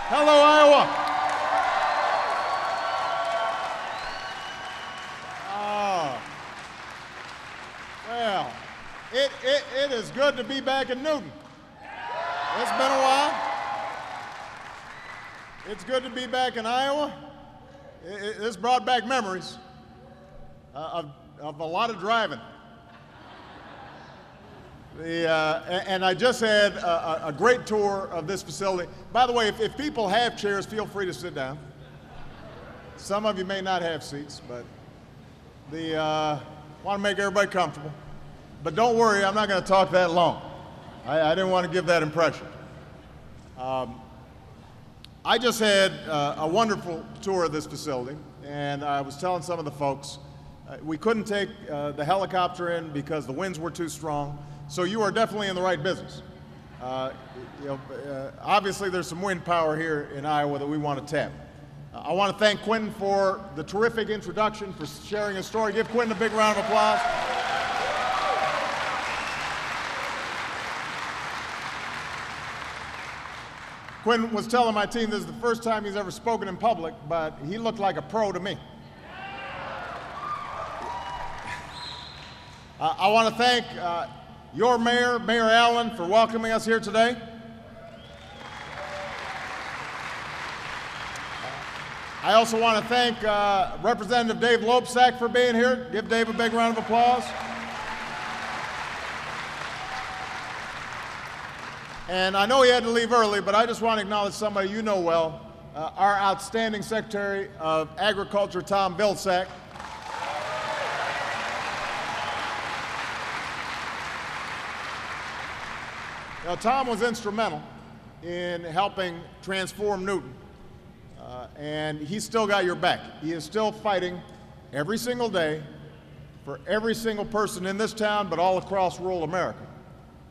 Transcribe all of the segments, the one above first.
Hello, Iowa. Oh, well, it is good to be back in Newton. It's been a while. It's good to be back in Iowa. It's brought back memories of a lot of driving. And I just had a great tour of this facility. By the way, if people have chairs, feel free to sit down. Some of you may not have seats, but want to make everybody comfortable. But don't worry, I'm not going to talk that long. I didn't want to give that impression. I just had a wonderful tour of this facility, and I was telling some of the folks, we couldn't take the helicopter in because the winds were too strong. So you are definitely in the right business. Obviously, there's some wind power here in Iowa that we want to tap. I want to thank Quentin for the terrific introduction, for sharing his story. Give Quentin a big round of applause. Quentin was telling my team this is the first time he's ever spoken in public, but he looked like a pro to me. I want to thank your mayor, Mayor Allen, for welcoming us here today. I also want to thank Representative Dave Loebsack for being here. Give Dave a big round of applause. And I know he had to leave early, but I just want to acknowledge somebody you know well, our outstanding Secretary of Agriculture, Tom Vilsack. Now, Tom was instrumental in helping transform Newton, and he's still got your back. He is still fighting every single day for every single person in this town, but all across rural America.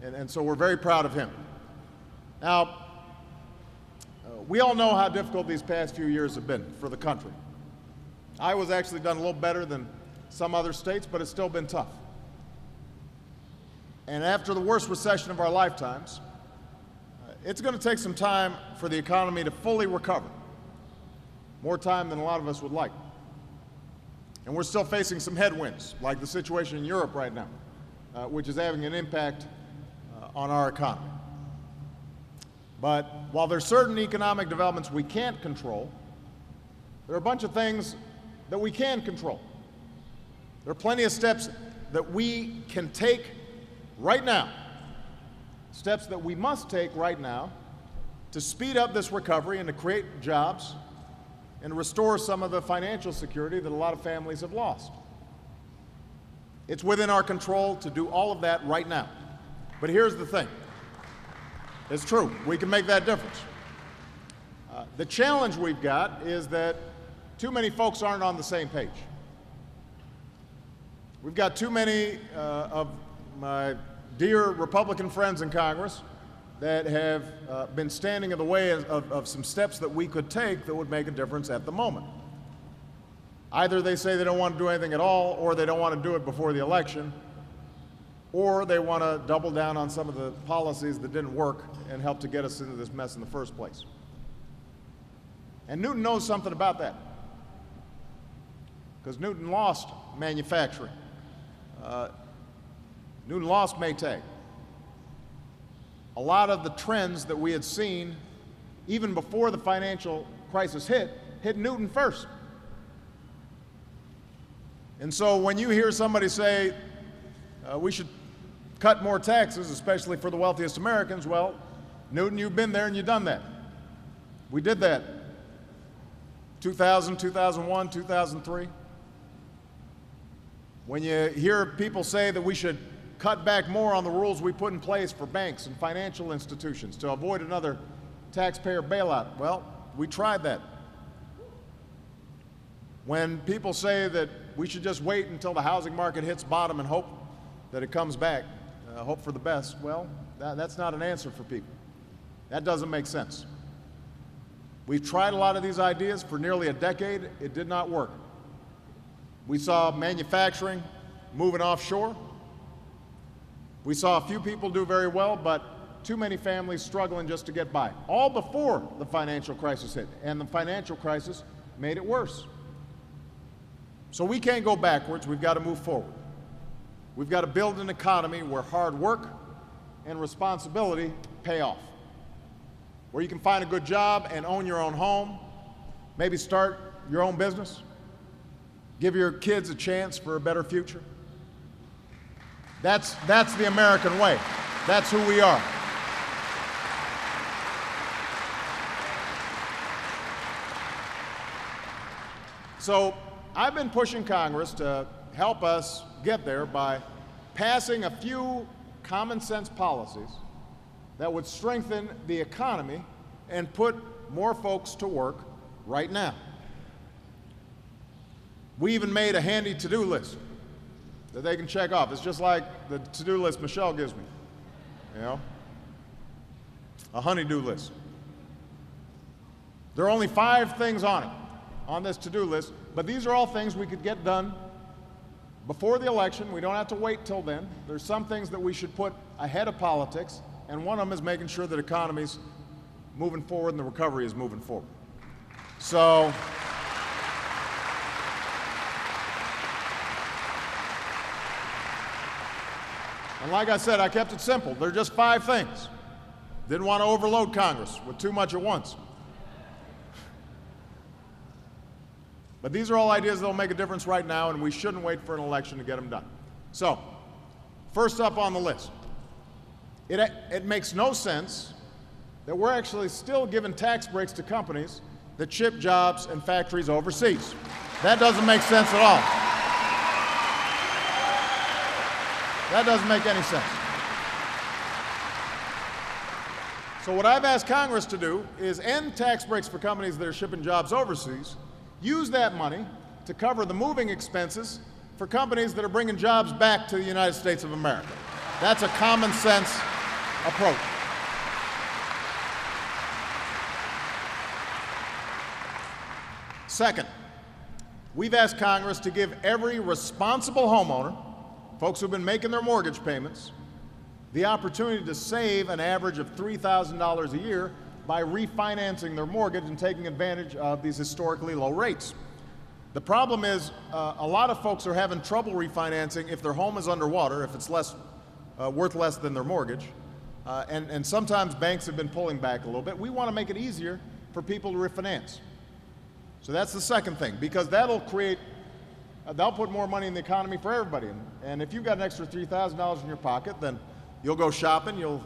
And so we're very proud of him. Now, we all know how difficult these past few years have been for the country. Iowa's actually done a little better than some other states, but it's still been tough. And after the worst recession of our lifetimes, it's going to take some time for the economy to fully recover. More time than a lot of us would like. And we're still facing some headwinds, like the situation in Europe right now, which is having an impact on our economy. But while there's certain economic developments we can't control, there are a bunch of things that we can control. There are plenty of steps that we can take right now, steps that we must take right now to speed up this recovery and to create jobs and to restore some of the financial security that a lot of families have lost. It's within our control to do all of that right now. But here's the thing. It's true, we can make that difference. The challenge we've got is that too many folks aren't on the same page. We've got too many of my dear Republican friends in Congress that have been standing in the way of some steps that we could take that would make a difference at the moment. Either they say they don't want to do anything at all, or they don't want to do it before the election, or they want to double down on some of the policies that didn't work and help to get us into this mess in the first place. And Newton knows something about that, because Newton lost manufacturing. Newton lost Maytag. A lot of the trends that we had seen, even before the financial crisis hit Newton first. And so when you hear somebody say, we should cut more taxes, especially for the wealthiest Americans, well, Newton, you've been there and you've done that. We did that. 2000, 2001, 2003. When you hear people say that we should cut back more on the rules we put in place for banks and financial institutions to avoid another taxpayer bailout, well, we tried that. When people say that we should just wait until the housing market hits bottom and hope that it comes back, hope for the best, well, that's not an answer for people. That doesn't make sense. We've tried a lot of these ideas for nearly a decade. It did not work. We saw manufacturing moving offshore. We saw a few people do very well, but too many families struggling just to get by, all before the financial crisis hit, and the financial crisis made it worse. So we can't go backwards, we've got to move forward. We've got to build an economy where hard work and responsibility pay off, where you can find a good job and own your own home, maybe start your own business, give your kids a chance for a better future. That's the American way. That's who we are. So I've been pushing Congress to help us get there by passing a few common sense policies that would strengthen the economy and put more folks to work right now. We even made a handy to-do list that they can check off. It's just like the to-do list Michelle gives me, you know, a honey-do list. There are only 5 things on it, on this to-do list, but these are all things we could get done before the election. We don't have to wait till then. There's some things that we should put ahead of politics, and one of them is making sure that economy's moving forward and the recovery is moving forward. So, and like I said, I kept it simple. They're just 5 things. Didn't want to overload Congress with too much at once. But these are all ideas that will make a difference right now, and we shouldn't wait for an election to get them done. So, first up on the list, it makes no sense that we're actually still giving tax breaks to companies that ship jobs and factories overseas. That doesn't make sense at all. That doesn't make any sense. So what I've asked Congress to do is end tax breaks for companies that are shipping jobs overseas, use that money to cover the moving expenses for companies that are bringing jobs back to the United States of America. That's a common sense approach. Second, we've asked Congress to give every responsible homeowner, folks who've been making their mortgage payments, the opportunity to save an average of $3,000 a year by refinancing their mortgage and taking advantage of these historically low rates. The problem is a lot of folks are having trouble refinancing if their home is underwater, if it's worth less than their mortgage, and sometimes banks have been pulling back a little bit. We want to make it easier for people to refinance. So that's the second thing, because that'll put more money in the economy for everybody. And if you've got an extra $3,000 in your pocket, then you'll go shopping, you'll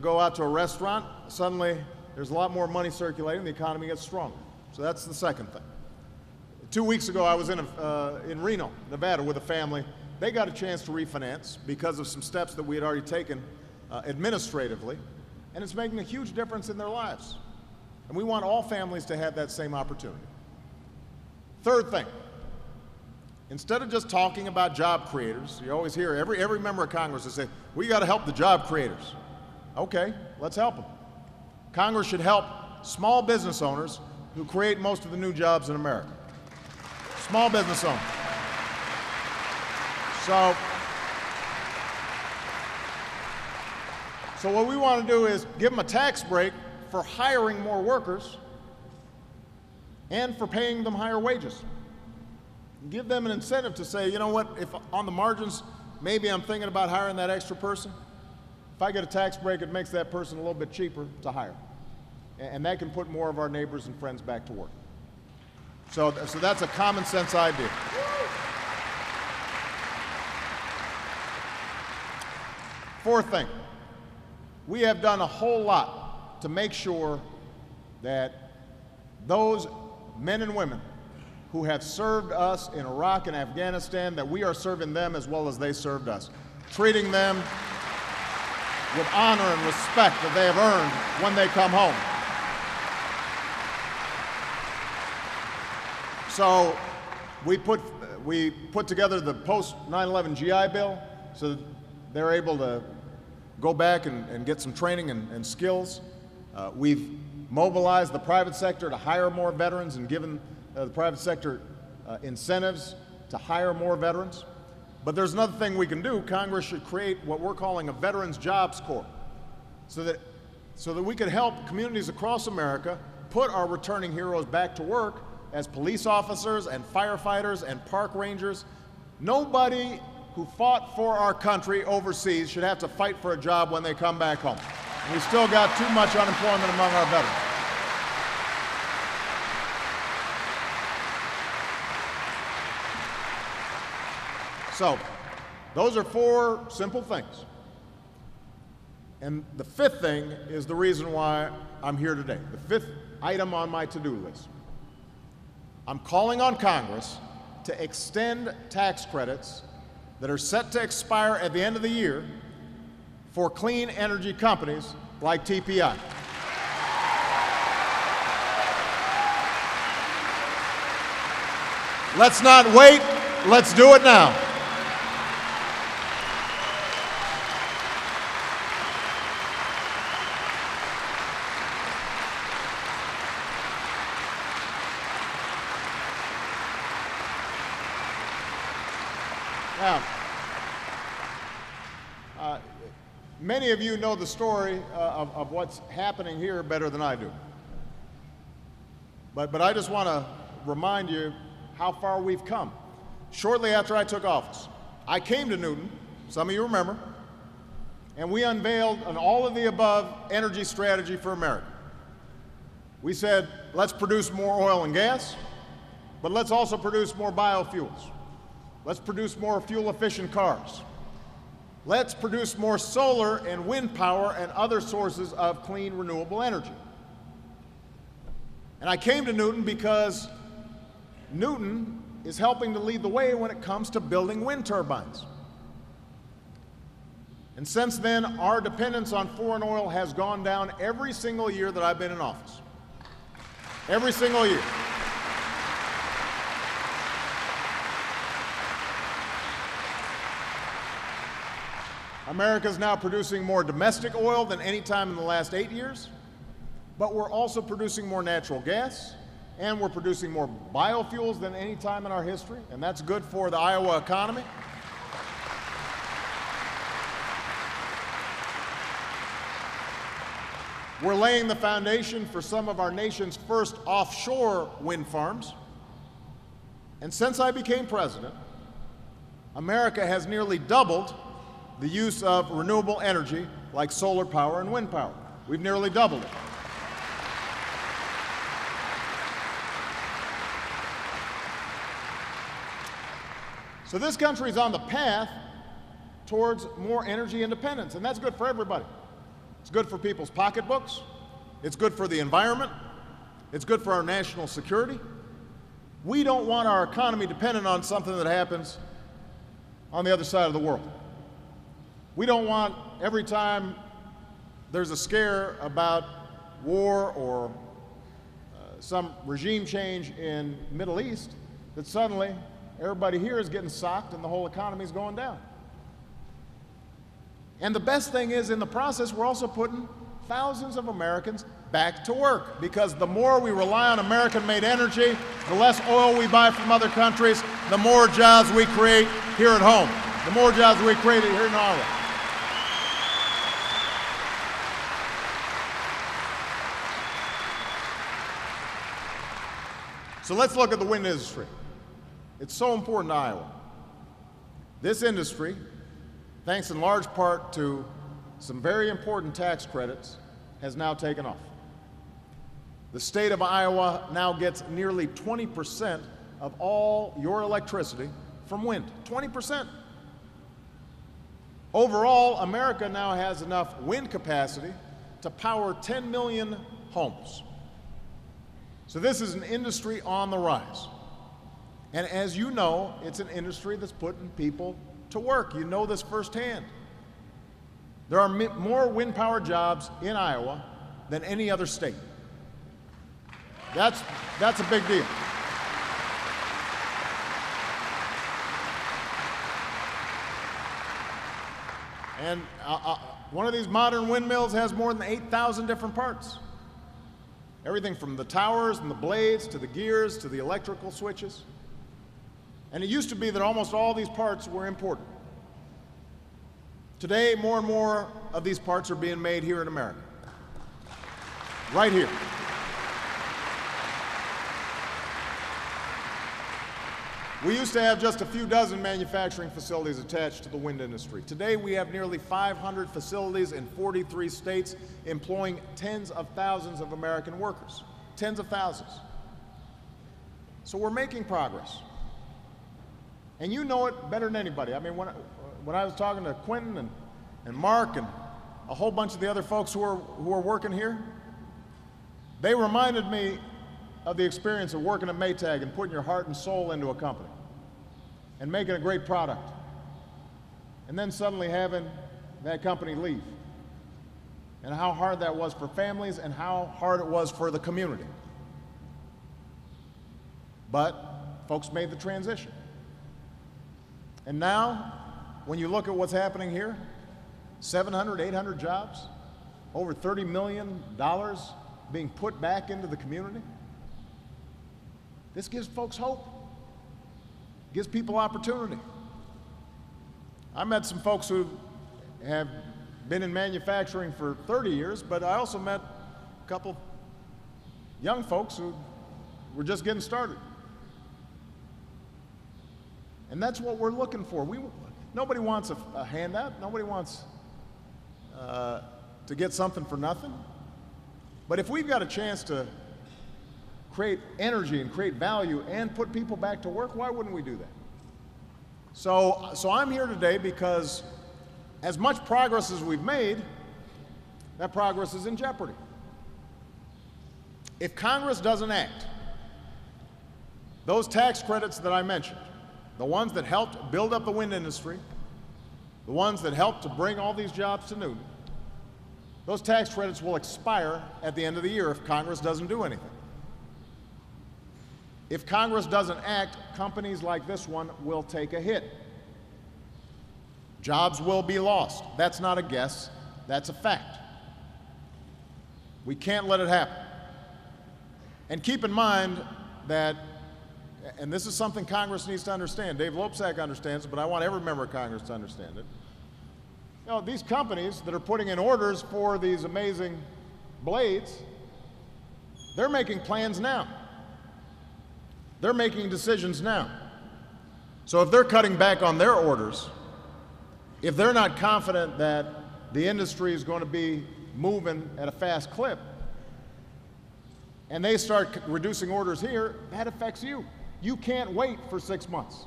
go out to a restaurant, suddenly there's a lot more money circulating, the economy gets stronger. So that's the second thing. 2 weeks ago, I was in Reno, Nevada with a family. They got a chance to refinance because of some steps that we had already taken administratively, and it's making a huge difference in their lives. And we want all families to have that same opportunity. Third thing, instead of just talking about job creators, you always hear every member of Congress will say, we got to help the job creators. Okay, let's help them. Congress should help small business owners who create most of the new jobs in America. Small business owners. So what we want to do is give them a tax break for hiring more workers and for paying them higher wages. Give them an incentive to say, you know what, if on the margins, maybe I'm thinking about hiring that extra person. If I get a tax break, it makes that person a little bit cheaper to hire. And that can put more of our neighbors and friends back to work. So that's a common sense idea. Fourth thing, we have done a whole lot to make sure that those men and women who have served us in Iraq and Afghanistan, that we are serving them as well as they served us, treating them with honor and respect that they have earned when they come home. So we put together the post-9/11 GI Bill so that they're able to go back and get some training and skills. We've mobilized the private sector to hire more veterans and given the private sector incentives to hire more veterans. But there's another thing we can do. Congress should create what we're calling a Veterans Jobs Corps. so that we could help communities across America put our returning heroes back to work as police officers and firefighters and park rangers. Nobody who fought for our country overseas should have to fight for a job when they come back home. And we've still got too much unemployment among our veterans. So, those are 4 simple things. And the 5th thing is the reason why I'm here today. The 5th item on my to-do list. I'm calling on Congress to extend tax credits that are set to expire at the end of the year for clean energy companies like TPI. Let's not wait, let's do it now. Now, many of you know the story of what's happening here better than I do. But I just want to remind you how far we've come. Shortly after I took office, I came to Newton, some of you remember, and we unveiled an all-of-the-above energy strategy for America. We said, let's produce more oil and gas, but let's also produce more biofuels. Let's produce more fuel-efficient cars. Let's produce more solar and wind power and other sources of clean, renewable energy. And I came to Newton because Newton is helping to lead the way when it comes to building wind turbines. And since then, our dependence on foreign oil has gone down every single year that I've been in office. Every single year. America is now producing more domestic oil than any time in the last 8 years, but we're also producing more natural gas, and we're producing more biofuels than any time in our history, and that's good for the Iowa economy. We're laying the foundation for some of our nation's first offshore wind farms. And since I became president, America has nearly doubled the use of renewable energy like solar power and wind power. We've nearly doubled it. So this country is on the path towards more energy independence, and that's good for everybody. It's good for people's pocketbooks. It's good for the environment. It's good for our national security. We don't want our economy dependent on something that happens on the other side of the world. We don't want every time there's a scare about war or some regime change in the Middle East that suddenly everybody here is getting socked and the whole economy is going down. And the best thing is, in the process, we're also putting thousands of Americans back to work, because the more we rely on American-made energy, the less oil we buy from other countries, the more jobs we create here at home, the more jobs we create here in Iowa. So let's look at the wind industry. It's so important to Iowa. This industry, thanks in large part to some very important tax credits, has now taken off. The state of Iowa now gets nearly 20% of all your electricity from wind. 20%. Overall, America now has enough wind capacity to power 10 million homes. So this is an industry on the rise. And as you know, it's an industry that's putting people to work. You know this firsthand. There are more wind power jobs in Iowa than any other state. That's a big deal. And one of these modern windmills has more than 8,000 different parts. Everything from the towers and the blades to the gears to the electrical switches. And it used to be that almost all these parts were imported. Today, more and more of these parts are being made here in America. Right here. We used to have just a few dozen manufacturing facilities attached to the wind industry. Today, we have nearly 500 facilities in 43 states employing tens of thousands of American workers. Tens of thousands. So we're making progress. And you know it better than anybody. I mean, when I was talking to Quentin and Mark and a whole bunch of the other folks who are working here, they reminded me of the experience of working at Maytag and putting your heart and soul into a company and making a great product, and then suddenly having that company leave, and how hard that was for families and how hard it was for the community. But folks made the transition. And now, when you look at what's happening here, 700, 800 jobs, over $30 million being put back into the community, this gives folks hope, gives people opportunity. I met some folks who have been in manufacturing for 30 years, but I also met a couple young folks who were just getting started. And that's what we're looking for. Nobody wants a handout. Nobody wants to get something for nothing. But if we've got a chance to create energy and create value and put people back to work, why wouldn't we do that? So I'm here today because as much progress as we've made, that progress is in jeopardy. If Congress doesn't act, those tax credits that I mentioned, the ones that helped build up the wind industry, the ones that helped to bring all these jobs to Newton, those tax credits will expire at the end of the year if Congress doesn't do anything. If Congress doesn't act, companies like this one will take a hit. Jobs will be lost. That's not a guess, that's a fact. We can't let it happen. And keep in mind that, and this is something Congress needs to understand, Dave Loebsack understands it, but I want every member of Congress to understand it. You know, these companies that are putting in orders for these amazing blades, they're making plans now. They're making decisions now. So if they're cutting back on their orders, if they're not confident that the industry is going to be moving at a fast clip, and they start reducing orders here, that affects you. You can't wait for 6 months.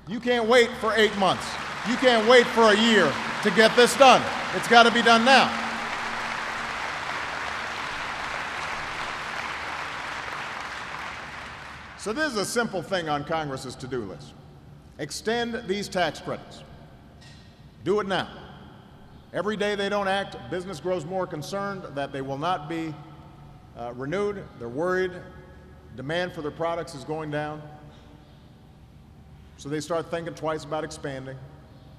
You can't wait for 8 months. You can't wait for a year to get this done. It's got to be done now. So this is a simple thing on Congress's to-do list. Extend these tax credits. Do it now. Every day they don't act, business grows more concerned that they will not be renewed. They're worried. Demand for their products is going down. So they start thinking twice about expanding,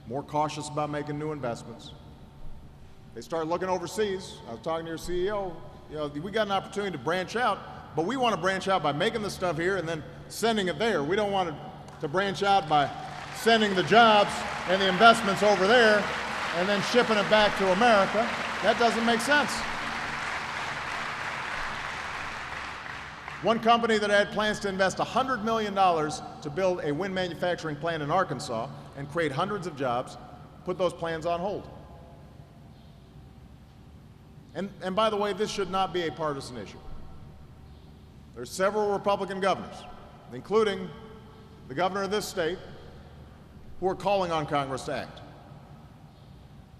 more cautious about making new investments. They start looking overseas. I was talking to your CEO, we got an opportunity to branch out, but we want to branch out by making the stuff here and then sending it there. We don't want to branch out by sending the jobs and the investments over there and then shipping it back to America. That doesn't make sense. One company that had plans to invest $100 million to build a wind manufacturing plant in Arkansas and create hundreds of jobs put those plans on hold. And by the way, this should not be a partisan issue. There's several Republican governors, including the governor of this state, who are calling on Congress to act.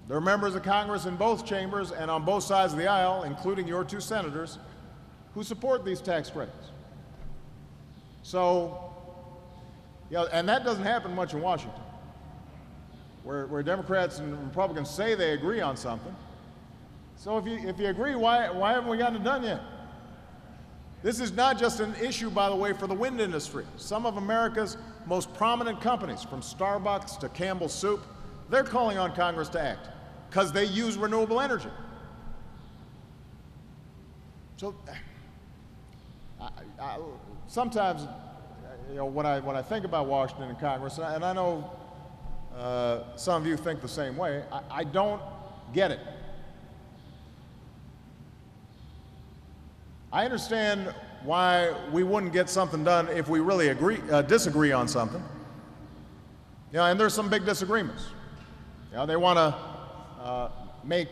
There are members of Congress in both chambers and on both sides of the aisle, including your two senators, who support these tax credits. So, and that doesn't happen much in Washington, where Democrats and Republicans say they agree on something. So if you agree, why haven't we gotten it done yet? This is not just an issue, by the way, for the wind industry. Some of America's most prominent companies, from Starbucks to Campbell Soup, they're calling on Congress to act because they use renewable energy. So sometimes, when I think about Washington and Congress, and I know some of you think the same way, I don't get it. I understand why we wouldn't get something done if we really disagree on something. And there's some big disagreements. They want to make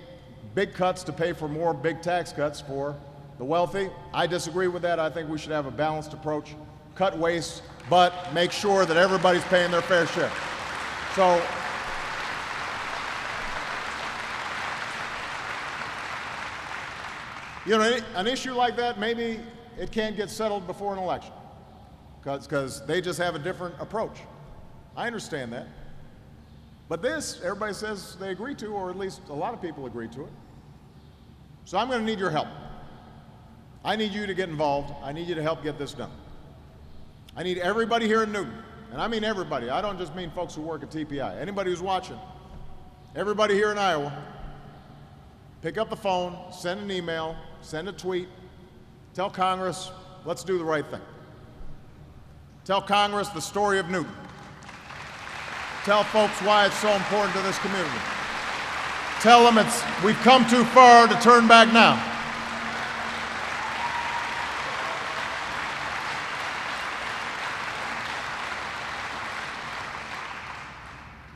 big cuts to pay for more big tax cuts for the wealthy. I disagree with that. I think we should have a balanced approach, cut waste, but make sure that everybody's paying their fair share. So, an issue like that, maybe it can't get settled before an election because they just have a different approach. I understand that. But this, everybody says they agree to, or at least a lot of people agree to it. So I'm going to need your help. I need you to get involved. I need you to help get this done. I need everybody here in Newton, and I mean everybody. I don't just mean folks who work at TPI. Anybody who's watching, everybody here in Iowa, pick up the phone, send an email, send a tweet, tell Congress, let's do the right thing. Tell Congress the story of Newton. Tell folks why it's so important to this community. Tell them we've come too far to turn back now.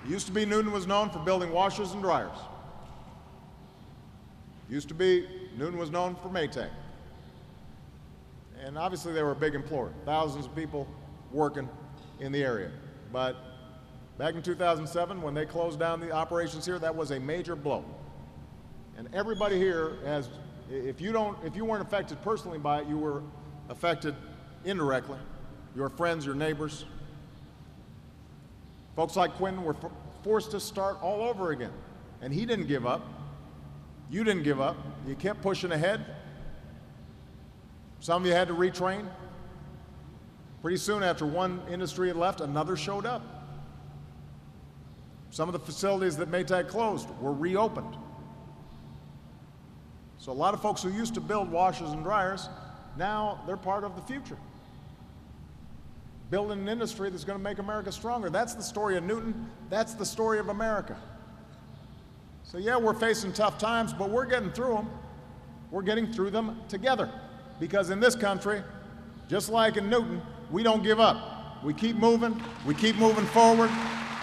It used to be Newton was known for building washers and dryers. It used to be Newton was known for Maytag. And obviously they were a big employer, thousands of people working in the area. But back in 2007, when they closed down the operations here, that was a major blow. And everybody here has, if you weren't affected personally by it, you were affected indirectly. Your friends, your neighbors. Folks like Quinn were forced to start all over again. And he didn't give up. You didn't give up. You kept pushing ahead. Some of you had to retrain. Pretty soon after one industry had left, another showed up. Some of the facilities that Maytag closed were reopened. So a lot of folks who used to build washers and dryers, now they're part of the future. Building an industry that's going to make America stronger. That's the story of Newton. That's the story of America. So yeah, we're facing tough times, but we're getting through them. We're getting through them together. Because in this country, just like in Newton, we don't give up. We keep moving forward,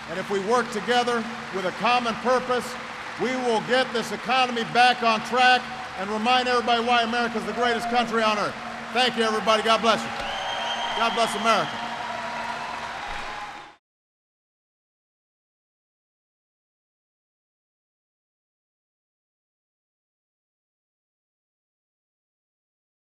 and if we work together with a common purpose, we will get this economy back on track and remind everybody why America is the greatest country on earth. Thank you, everybody. God bless you. God bless America.